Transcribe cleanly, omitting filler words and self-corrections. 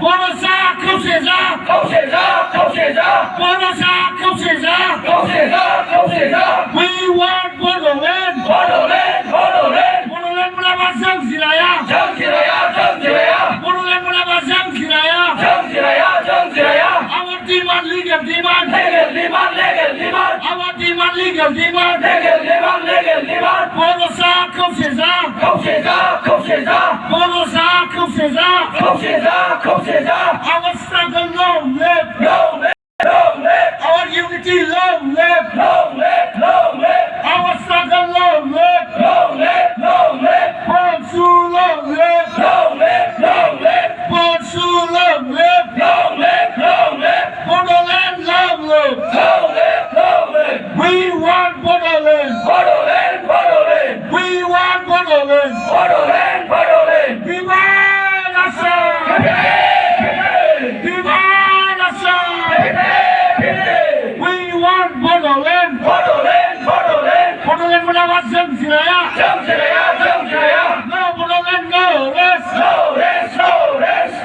Bodosa không xể ra, không xể ra, không xể ra, Bodosa không xể ra, không xể ra, không xể ra. We want Bodoland. Bodoland, Bodoland. Bodoland mendapat jam siraya. Jam siraya, jam siraya. Bodoland mendapat jam siraya. Jam siraya, jam siraya. Our demand, legal demand. Legal demand, legal demand. Our demand, legal demand. Legal demand, legal demand. Bodosa không xể ra, không xể ra, không xể ra, Bodosa không xể ra. không xể ra, không xể ra. Our struggle long live. Long live, long live, Our unity long live. long live, long live, Our struggle long live. long live, long live, BONSU long live. long live, long live, BONSU long live. long live, long live, Bodoland long live. long live, long live. We want Bodoland. Bodoland, Bodoland, We want Bodoland. Bodoland, Bodoland. Viva Nação! Viva Nação! We want Bodoland. Bodoland, Bodoland. Bodoland mendapat jam siraya. Jam siraya, jam siraya. No Bodoland, no rest. No rest, no rest.